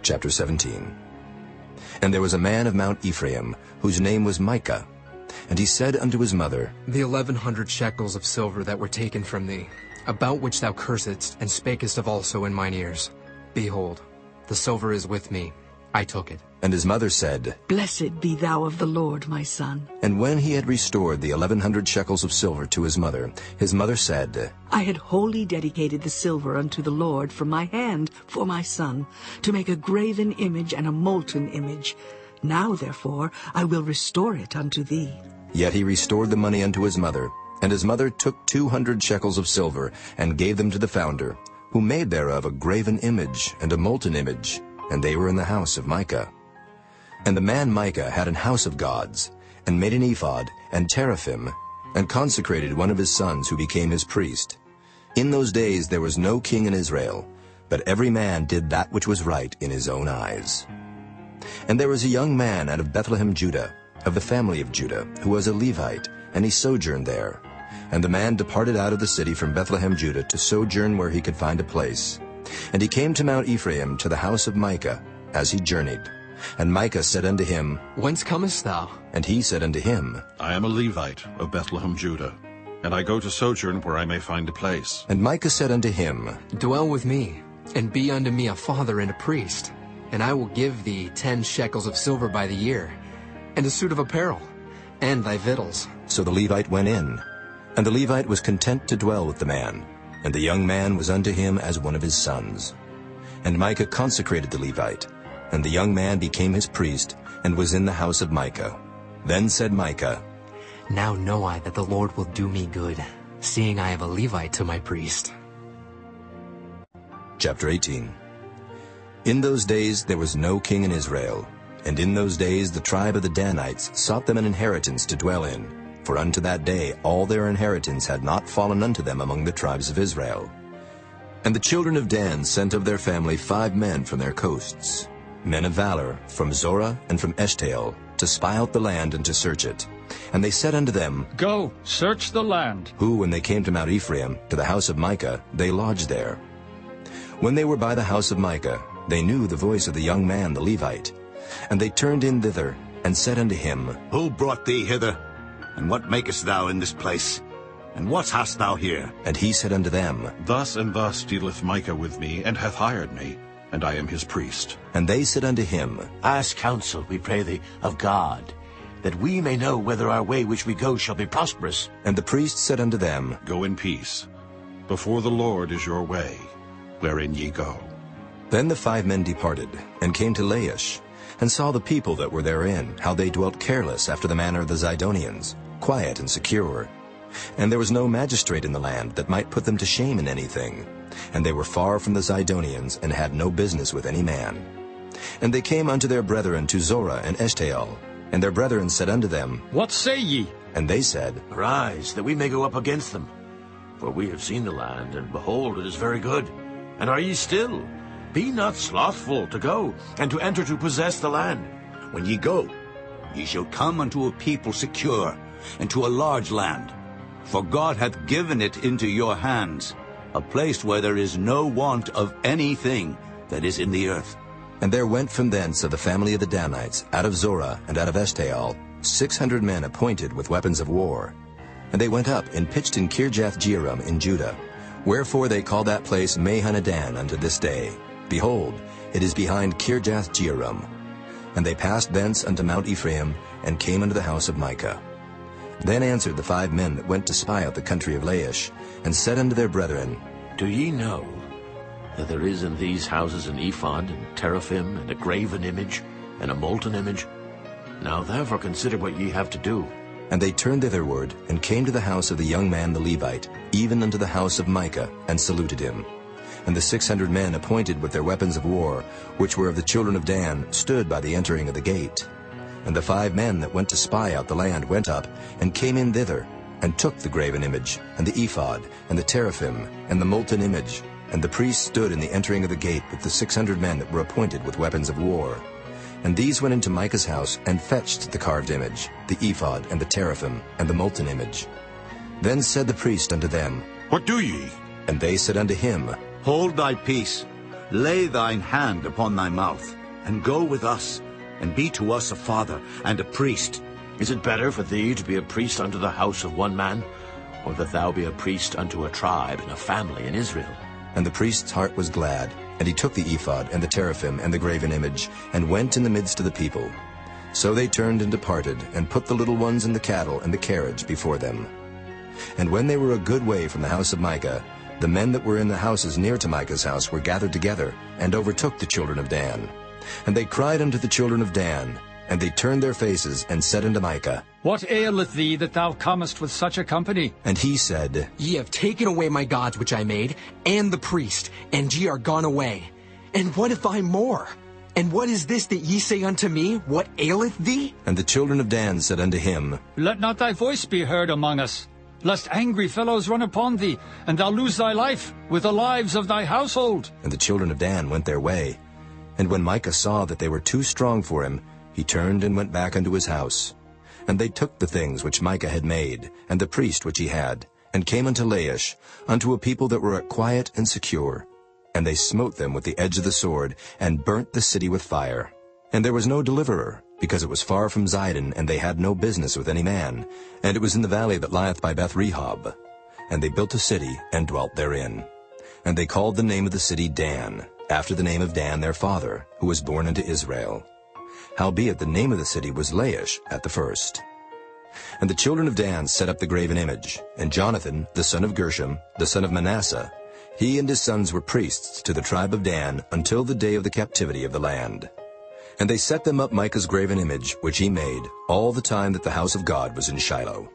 Chapter 17. And there was a man of Mount Ephraim, whose name was Micah. And he said unto his mother, The 1,100 shekels of silver that were taken from thee, about which thou cursedst, and spakest of also in mine ears, behold, the silver is with me, I took it. And his mother said, Blessed be thou of the Lord, my son. And when he had restored the 1,100 shekels of silver to his mother said, I had wholly dedicated the silver unto the Lord from my hand for my son, to make a graven image and a molten image. Now, therefore, I will restore it unto thee. Yet he restored the money unto his mother, and his mother took 200 shekels of silver, and gave them to the founder, who made thereof a graven image and a molten image, and they were in the house of Micah. And the man Micah had an house of gods, and made an ephod and teraphim, and consecrated one of his sons who became his priest. In those days there was no king in Israel, but every man did that which was right in his own eyes. And there was a young man out of Bethlehem, Judah, of the family of Judah, who was a Levite, and he sojourned there. And the man departed out of the city from Bethlehem, Judah, to sojourn where he could find a place. And he came to Mount Ephraim, to the house of Micah, as he journeyed. And Micah said unto him, Whence comest thou? And he said unto him, I am a Levite of Bethlehem, Judah, and I go to sojourn where I may find a place. And Micah said unto him, Dwell with me, and be unto me a father and a priest, and I will give thee 10 shekels of silver by the year, and a suit of apparel, and thy victuals. So the Levite went in. And the Levite was content to dwell with the man, and the young man was unto him as one of his sons. And Micah consecrated the Levite, and the young man became his priest, and was in the house of Micah. Then said Micah, Now know I that the Lord will do me good, seeing I have a Levite to my priest. Chapter 18. In those days there was no king in Israel, and in those days the tribe of the Danites sought them an inheritance to dwell in, for unto that day all their inheritance had not fallen unto them among the tribes of Israel. And the children of Dan sent of their family 5 men from their coasts, men of valor, from Zorah and from Eshtaol, to spy out the land and to search it. And they said unto them, Go, search the land. Who, when they came to Mount Ephraim, to the house of Micah, they lodged there. When they were by the house of Micah, they knew the voice of the young man the Levite. And they turned in thither, and said unto him, Who brought thee hither? And what makest thou in this place? And what hast thou here? And he said unto them, Thus and thus dealeth Micah with me, and hath hired me, and I am his priest. And they said unto him, Ask counsel, we pray thee, of God, that we may know whether our way which we go shall be prosperous. And the priest said unto them, Go in peace. Before the Lord is your way, wherein ye go. Then the 5 men departed, and came to Laish, and saw the people that were therein, how they dwelt careless after the manner of the Zidonians, quiet and secure. And there was no magistrate in the land that might put them to shame in anything. And they were far from the Zidonians, and had no business with any man. And they came unto their brethren to Zorah and Eshtaol. And their brethren said unto them, What say ye? And they said, Arise, that we may go up against them. For we have seen the land, and behold, it is very good. And are ye still? Be not slothful to go, and to enter to possess the land. When ye go, ye shall come unto a people secure, and to a large land. For God hath given it into your hands, a place where there is no want of anything that is in the earth. And there went from thence of the family of the Danites, out of Zorah and out of Eshtaol, 600 men appointed with weapons of war. And they went up and pitched in Kirjath-jearim in Judah. Wherefore they call that place Mahanadan unto this day. Behold, it is behind Kirjath-jearim. And they passed thence unto Mount Ephraim, and came unto the house of Micah. Then answered the 5 men that went to spy out the country of Laish, and said unto their brethren, Do ye know that there is in these houses an ephod, and teraphim, and a graven image, and a molten image? Now therefore consider what ye have to do. And they turned thitherward, and came to the house of the young man the Levite, even unto the house of Micah, and saluted him. And the 600 men appointed with their weapons of war, which were of the children of Dan, stood by the entering of the gate. And the 5 men that went to spy out the land went up, and came in thither, and took the graven image, and the ephod, and the teraphim, and the molten image. And the priests stood in the entering of the gate with the 600 men that were appointed with weapons of war. And these went into Micah's house, and fetched the carved image, the ephod, and the teraphim, and the molten image. Then said the priest unto them, What do ye? And they said unto him, Hold thy peace, lay thine hand upon thy mouth, and go with us, and be to us a father and a priest. Is it better for thee to be a priest unto the house of one man, or that thou be a priest unto a tribe and a family in Israel? And the priest's heart was glad, and he took the ephod and the teraphim and the graven image, and went in the midst of the people. So they turned and departed, and put the little ones and the cattle and the carriage before them. And when they were a good way from the house of Micah, the men that were in the houses near to Micah's house were gathered together, and overtook the children of Dan. And they cried unto the children of Dan, and they turned their faces, and said unto Micah, What aileth thee that thou comest with such a company? And he said, Ye have taken away my gods which I made, and the priest, and ye are gone away. And what if I more? And what is this that ye say unto me? What aileth thee? And the children of Dan said unto him, Let not thy voice be heard among us, lest angry fellows run upon thee, and thou lose thy life with the lives of thy household. And the children of Dan went their way. And when Micah saw that they were too strong for him, he turned and went back unto his house. And they took the things which Micah had made, and the priest which he had, and came unto Laish, unto a people that were quiet and secure. And they smote them with the edge of the sword, and burnt the city with fire. And there was no deliverer, because it was far from Zidon, and they had no business with any man. And it was in the valley that lieth by Beth-rehob. And they built a city, and dwelt therein. And they called the name of the city Dan, after the name of Dan their father, who was born unto Israel. Howbeit the name of the city was Laish at the first. And the children of Dan set up the graven image, and Jonathan, the son of Gershom, the son of Manasseh, he and his sons were priests to the tribe of Dan until the day of the captivity of the land. And they set them up Micah's graven image, which he made, all the time that the house of God was in Shiloh.